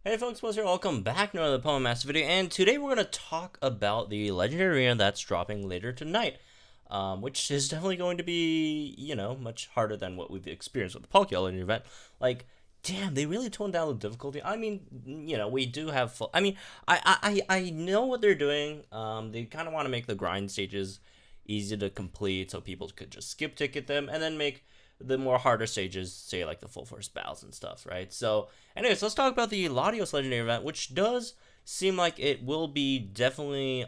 Hey folks, Will here. Welcome back to another Poem Master video, and today we're going to talk about the Legendary Arena that's dropping later tonight, which is definitely going to be, much harder than what we've experienced with the Palkia Legendary event. Like, damn, they really toned down the difficulty. I mean, we do have full. I mean, I know what they're doing. They kind of want to make the grind stages easy to complete so people could just skip ticket them and then make the more harder stages, say like the full force battles and stuff, right? So, anyways, let's talk about the Latios Legendary event, which does seem like it will be definitely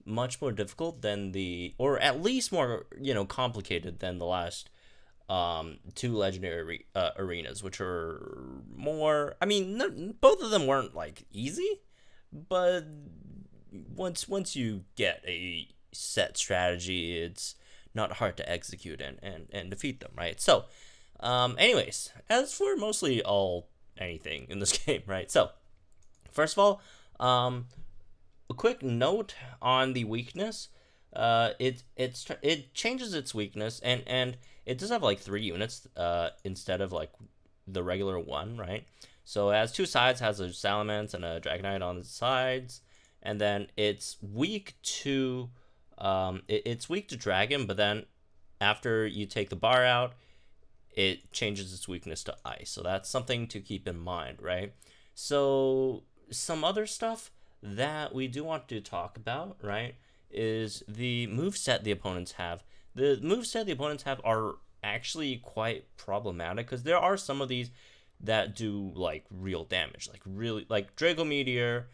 much more difficult than or at least more complicated than the last two legendary arenas, which are more. I mean, both of them weren't like easy, but once you get a set strategy, it's not hard to execute and defeat them, right? So, anyways, as for mostly anything in this game, right? So, first of all, a quick note on the weakness. It changes its weakness, and it does have like 3 units instead of like the regular one, right? So it has two sides, has a Salamence and a Dragonite on the sides, and then it's weak to it's weak to Dragon, but then after you take the bar out, it changes its weakness to Ice. So that's something to keep in mind, right? So some other stuff that we do want to talk about, right, is the moveset the opponents have. The moveset the opponents have are actually quite problematic because there are some of these that do like real damage, like really like Draco Meteor,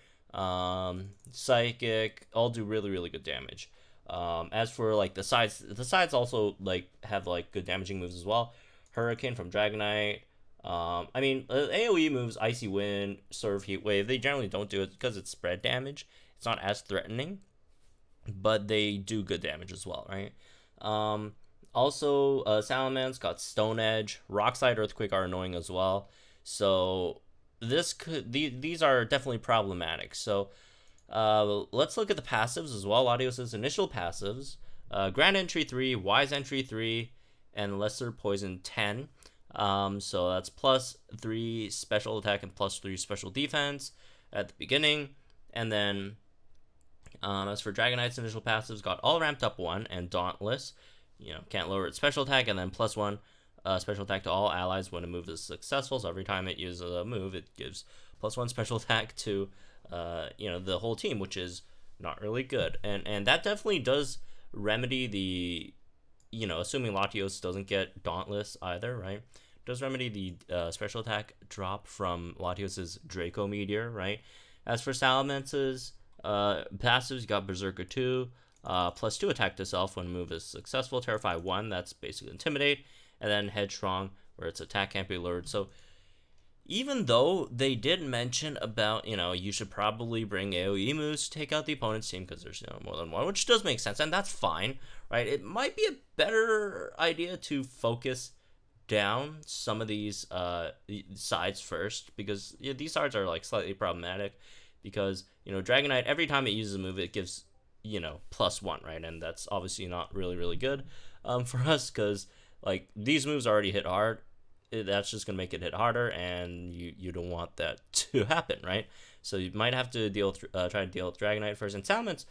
Psychic, all do really good damage. As for like the sides also like have like good damaging moves as well. Hurricane from Dragonite. I mean, AoE moves, Icy Wind, Surf, Heat Wave, they generally don't do it because it's spread damage. It's not as threatening, but they do good damage as well, right? Also, Salamence got Stone Edge. Rockslide, Earthquake are annoying as well. So these are definitely problematic. So let's look at the passives as well. Latios' initial passives: Grand Entry 3, Wise Entry 3, and Lesser Poison 10. So that's plus 3 special attack and plus 3 special defense at the beginning. And then as for Dragonite's initial passives, got All Ramped Up 1 and Dauntless. Can't lower its special attack, and then plus 1 special attack to all allies when a move is successful. So every time it uses a move, it gives plus 1 special attack to the whole team, which is not really good. And that definitely does remedy the, assuming Latios doesn't get Dauntless either, right? Does remedy the special attack drop from Latios's Draco Meteor, right? As for Salamence's passives, you got Berserker 2, plus 2 attack to self when move is successful. Terrify 1, that's basically Intimidate. And then Headstrong, where its attack can't be lured. So even though they did mention about, you should probably bring AoE moves to take out the opponent's team because there's, more than one, which does make sense, and that's fine, right? It might be a better idea to focus down some of these sides first, because these sides are like slightly problematic because, Dragonite, every time it uses a move, it gives, plus 1, right? And that's obviously not really good for us because, like, these moves already hit hard. That's just gonna make it hit harder, and you don't want that to happen, right? So you might have to try to deal with Dragonite first. And Salamence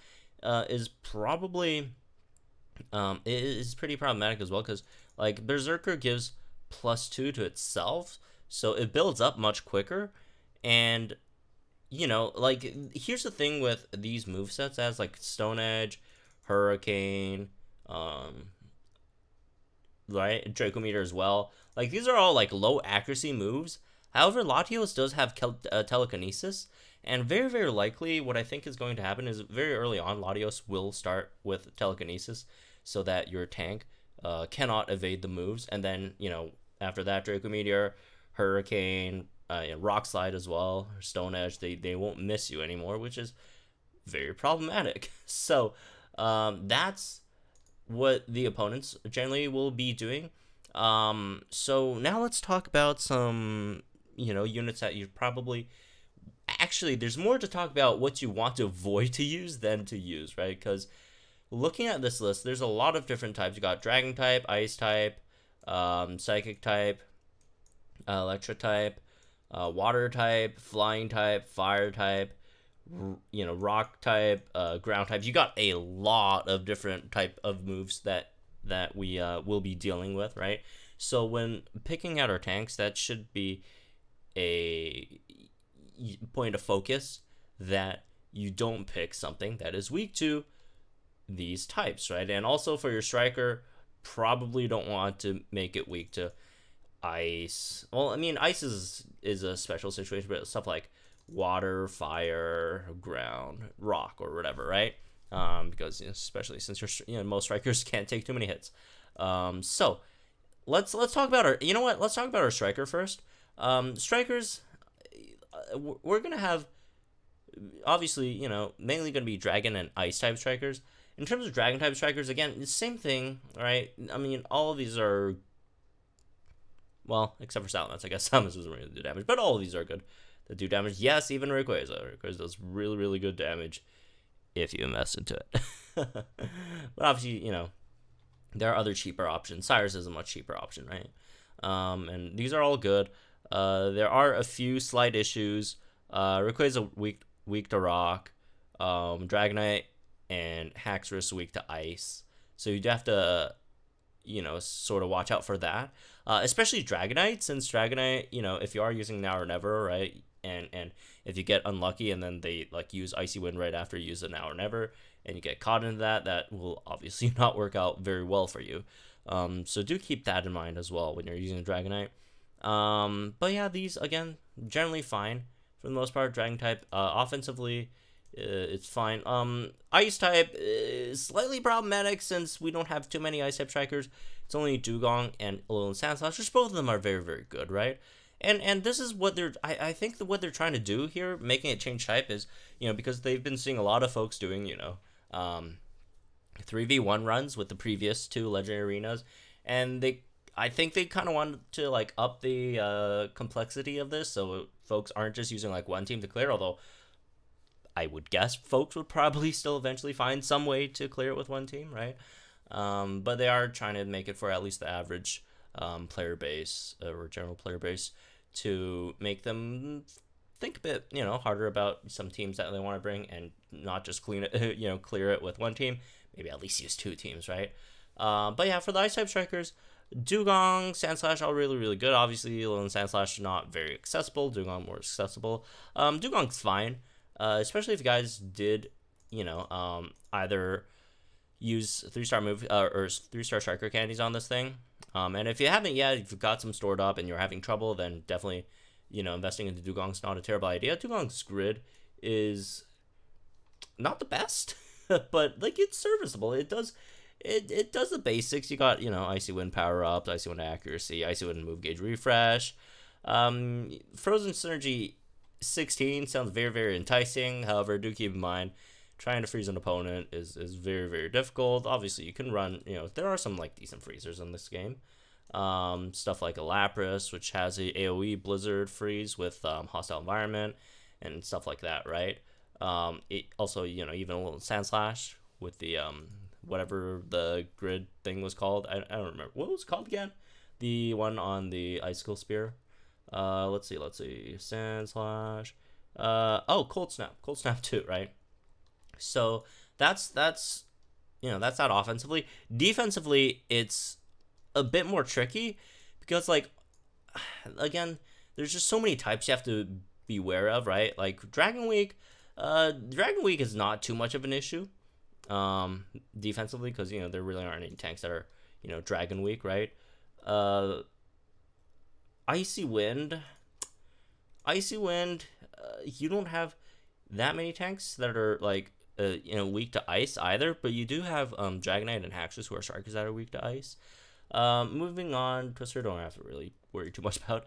is probably is pretty problematic as well because, like, Berserker gives plus 2 to itself, so it builds up much quicker. And like, here's the thing with these movesets as like Stone Edge, Hurricane, right, Draco Meteor as well. Like, these are all like low accuracy moves. However, Latios does have telekinesis, and very likely what I think is going to happen is very early on Latios will start with telekinesis so that your tank cannot evade the moves, and then after that, Draco Meteor, Hurricane, Rock Slide as well, Stone Edge, they won't miss you anymore, which is very problematic. So that's what the opponents generally will be doing. So now let's talk about some, units that you probably, actually, there's more to talk about what you want to avoid to use than to use, right? Because looking at this list, there's a lot of different types. You got Dragon type, Ice type, Psychic type, Electro type, water type, flying type, fire type, rock type, ground type. You got a lot of different type of moves that we will be dealing with, right? So when picking out our tanks, that should be a point of focus, that you don't pick something that is weak to these types, right? And also for your striker, probably don't want to make it weak to ice. Well, I mean, ice is a special situation, but stuff like water, fire, ground, rock, or whatever, right? Because especially since most strikers can't take too many hits. So let's talk about our. You know what? Let's talk about our striker first. Strikers, we're gonna have, obviously, mainly gonna be dragon and ice type strikers. In terms of dragon type strikers, again, the same thing, right? I mean, all of these are, well, except for Salamence. I guess Salamence doesn't really do damage, but all of these are good that do damage. Yes, even Rayquaza. Rayquaza does really, really good damage if you invest into it. But obviously, there are other cheaper options. Cyrus is a much cheaper option, right? And these are all good. There are a few slight issues. Rayquaza weak to rock. Dragonite and Haxorus weak to ice. So you'd have to, sort of watch out for that. Especially Dragonite, since Dragonite, if you are using Now or Never, right? And if you get unlucky and then they use Icy Wind right after you use a Now or Never, and you get caught into that will obviously not work out very well for you. So do keep that in mind as well when you're using Dragonite. But yeah, these, again, generally fine for the most part. Dragon type, offensively, it's fine. Ice type is slightly problematic since we don't have too many ice type strikers. It's only Dugong and Alolan Sandslash, which both of them are very, very good, right? And this is what I think what they're trying to do here, making it change type, is, because they've been seeing a lot of folks doing, 3v1 runs with the previous two Legendary Arenas, and I think they kind of wanted to up the complexity of this, so folks aren't just using one team to clear, although I would guess folks would probably still eventually find some way to clear it with one team, right? But they are trying to make it for at least the average player base, or general player base, to make them think a bit, harder about some teams that they want to bring, and not just clear it with one team. Maybe at least use two teams, right? But yeah, for the ice type strikers, Dugong, Sandslash, all really, really good. Obviously, Alolan Sandslash not very accessible. Dugong more accessible. Dugong's fine, especially if you guys did, either use 3-star move or 3-star striker candies on this thing. And if you haven't yet, if you've got some stored up and you're having trouble, then definitely, investing into Dugong's not a terrible idea. Dugong's grid is not the best, but it's serviceable. It does the basics. You got, Icy Wind power ups, Icy Wind accuracy, Icy Wind move gauge refresh. Frozen Synergy 16 sounds very, very enticing. However, do keep in mind, trying to freeze an opponent is very, very difficult. Obviously, you can run, there are some decent freezers in this game. Stuff like a Lapras, which has a AoE Blizzard freeze with hostile environment and stuff like that, right? It also, even a little Sandslash with the whatever the grid thing was called. I don't remember what it was called again. The one on the Icicle Spear. Let's see. Sandslash. Cold Snap 2, right? So that's that offensively. Defensively, it's a bit more tricky because again, there's just so many types you have to be aware of, right? Dragon Week is not too much of an issue defensively, because there really aren't any tanks that are Dragon Week, right? Icy Wind, you don't have that many tanks that are weak to ice either, but you do have Dragonite and Haxorus, who are strikers that are weak to ice. Moving on, Twister, don't have to really worry too much about.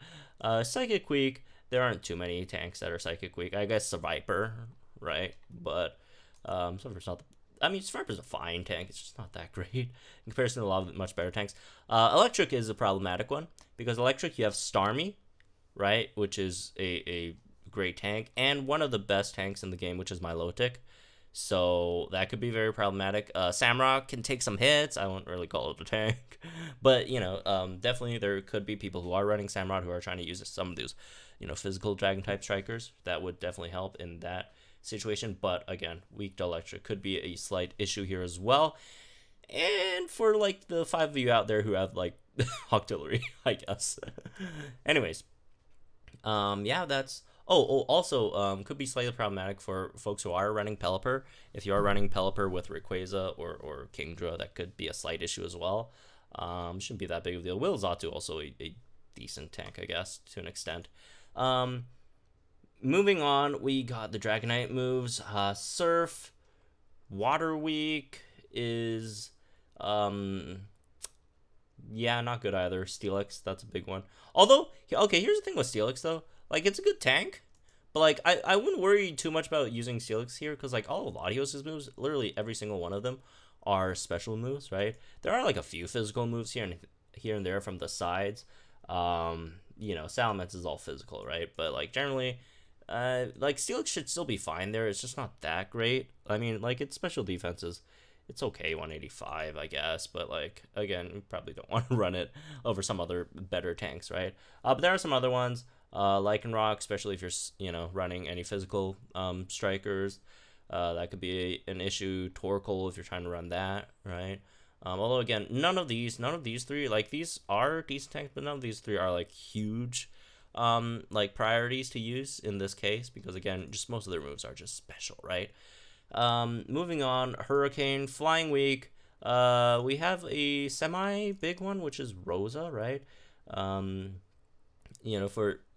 Psychic Weak, there aren't too many tanks that are Psychic Weak. I guess Viper, right? But Viper's not. Viper's a fine tank. It's just not that great in comparison to a lot of much better tanks. Electric is a problematic one, because Electric, you have Starmie, right, which is a great tank, and one of the best tanks in the game, which is Milotic. So that could be very problematic. Samrock can take some hits. I won't really call it a tank, but definitely there could be people who are running Samrock who are trying to use some of those, physical dragon type strikers. That would definitely help in that situation. But again, weak to electric could be a slight issue here as well. And for like the 5 of you out there who have like artillery, I guess. Anyways, yeah, that's. Also, could be slightly problematic for folks who are running Pelipper. If you are running Pelipper with Rayquaza or Kingdra, that could be a slight issue as well. Shouldn't be that big of a deal. Will Zatu also a decent tank, I guess, to an extent. Moving on, we got the Dragonite moves. Surf, Water Weak is, yeah, not good either. Steelix, that's a big one. Although, okay, here's the thing with Steelix though. Like, it's a good tank, but like I wouldn't worry too much about using Steelix here because like all of Latios' moves, literally every single one of them are special moves, right? There are like a few physical moves here and there from the sides. Salamence is all physical, right? But like generally, like Steelix should still be fine there. It's just not that great. I mean, like its special defenses, it's okay, 185, I guess, but like again, we probably don't want to run it over some other better tanks, right? But there are some other ones, Lycanroc, especially if you're running any physical strikers, that could be an issue. Torkoal if you're trying to run that, right? Although again, none of these three, like these are decent tanks, but none of these three are like huge like priorities to use in this case because again, just most of their moves are just special, right? Moving on, Hurricane, Flying Weak. We have a semi big one, which is Rosa, right? For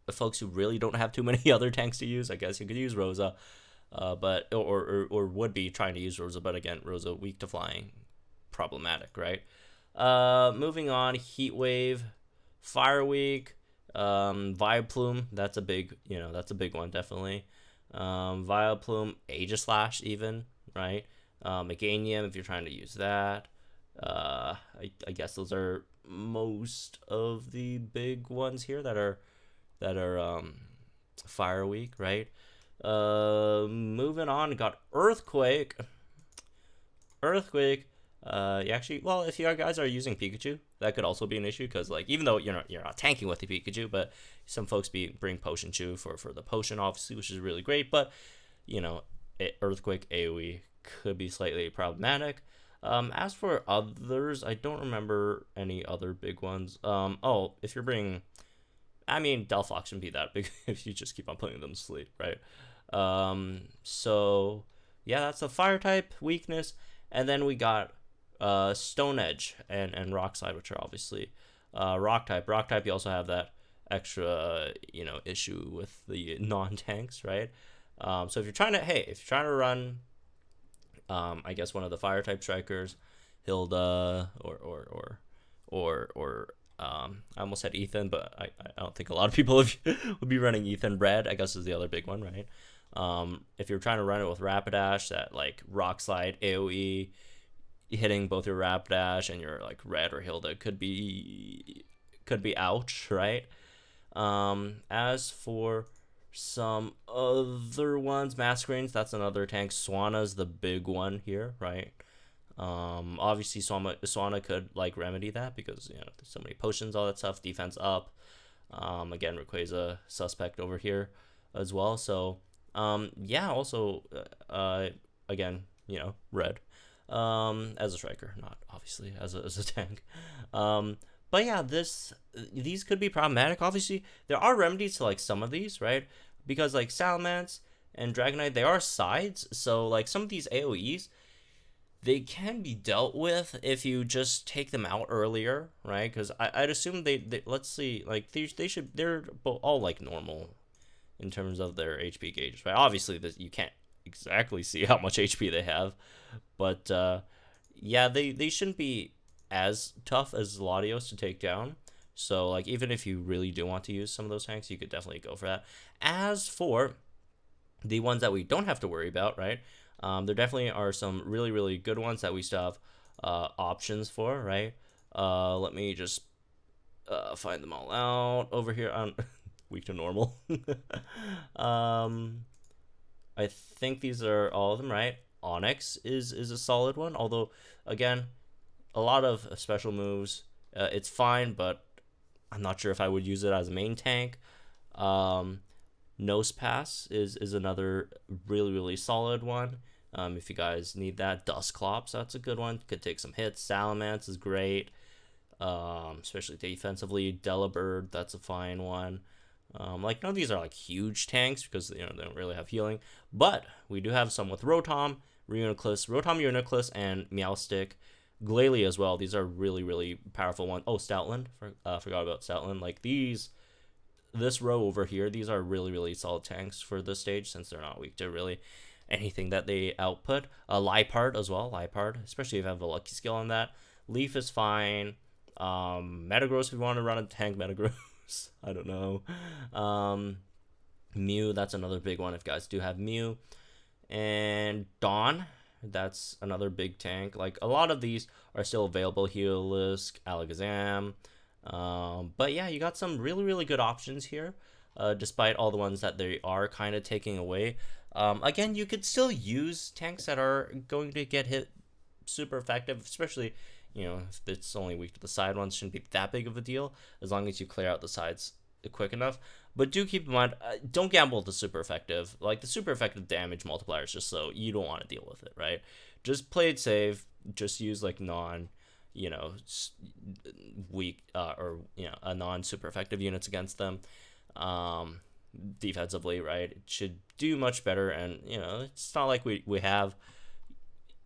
the folks who really don't have too many other tanks to use, I guess you could use Rosa, but or would be trying to use Rosa, but again, Rosa weak to flying, problematic, right? Moving on, Heat Wave, Fire Weak, Vileplume. That's a big one, definitely. Vileplume, Aegislash even, right? Meganium if you're trying to use that. I guess those are most of the big ones here that are Fire Weak, right? Moving on, got Earthquake. Actually, well, if you guys are using Pikachu, that could also be an issue because, like, even though you're not tanking with the Pikachu, but some folks bring Potion Chew for the potion, obviously, which is really great. But Earthquake AOE could be slightly problematic. As for others, I don't remember any other big ones. If you're bringing, I mean, Delphox shouldn't be that big if you just keep on putting them to sleep, right? So yeah, that's a fire type weakness, and then we got Stone Edge and Rock Slide, which are obviously rock type. Rock type, you also have that extra issue with the non-tanks, right? So if you're trying to run, I guess one of the fire type strikers, Hilda or I almost said Ethan, but I don't think a lot of people would be running Ethan. Red, I guess, is the other big one, right? If you're trying to run it with Rapidash, that like Rock Slide AOE hitting both your Rapidash and your like Red or Hilda could be ouch, right? As for some other ones, Masquerades, that's another tank. Swana's the big one here, right? Obviously Swana could like remedy that because there's so many potions, all that stuff, defense up. Again, Rayquaza suspect over here as well. So also again, Red as a striker, not obviously as a tank. But yeah, these could be problematic. Obviously, there are remedies to like some of these, right? Because like Salamence and Dragonite, they are sides, so like some of these AOEs, they can be dealt with if you just take them out earlier, right? Because I'd assume they let's see, like they're all like normal in terms of their HP gauges, right? Obviously, you can't exactly see how much HP they have, but yeah, they shouldn't be as tough as Latios to take down. So like even if you really do want to use some of those tanks, you could definitely go for that. As for the ones that we don't have to worry about, right? There definitely are some really, really good ones that we still have options for, right? Let me just find them all out over here on weak to normal. I think these are all of them, right? Onyx is a solid one. Although, again, a lot of special moves. It's fine, but I'm not sure if I would use it as a main tank. Nose Pass is another really solid one. If you guys need that. Dusclops, that's a good one. Could take some hits. Salamence is great, especially defensively. Delibird, that's a fine one. Like, none of these are like huge tanks because they don't really have healing, but we do have some with Rotom, Uniclus, and Meowstic. Glalie as well. These are really powerful ones. Oh, Stoutland. Forgot about Stoutland. Like, this row over here, these are really solid tanks for this stage since they're not weak to really anything that they output. Liepard as well. Liepard, especially if you have a lucky skill on that. Leaf is fine. Metagross if you want to run a tank Metagross. I don't know. Mew, that's another big one if guys do have Mew. And Dawn, that's another big tank. Like, a lot of these are still available. Heliolisk, Alakazam. But yeah, you got some really good options here, despite all the ones that they are kind of taking away. Again, you could still use tanks that are going to get hit super effective, especially, if it's only weak to the side ones. Shouldn't be that big of a deal as long as you clear out the sides quick enough. But do keep in mind, don't gamble with the super effective. Like, the super effective damage multiplier is just so you don't want to deal with it, right? Just play it safe. Just use like weak or a non super effective units against them. Defensively, right? It should do much better, and it's not like we have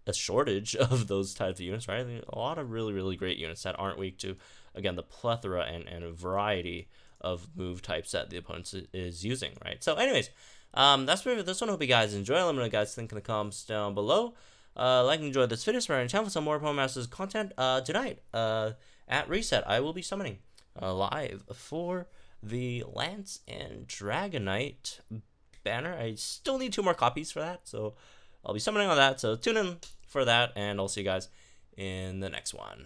a shortage of those types of units, right? A lot of really great units that aren't weak to, again, the plethora and a variety of move types that the opponent is using, right? So anyways, that's for this one. Hope you guys enjoy. Let me know what you guys think in the comments down below. Like and enjoy this video. Subscribe to the channel for some more Pokemon Masters content. Tonight, at Reset, I will be summoning live for the Lance and Dragonite banner. I still need 2 more copies for that, so I'll be summoning on that. So tune in for that, and I'll see you guys in the next one.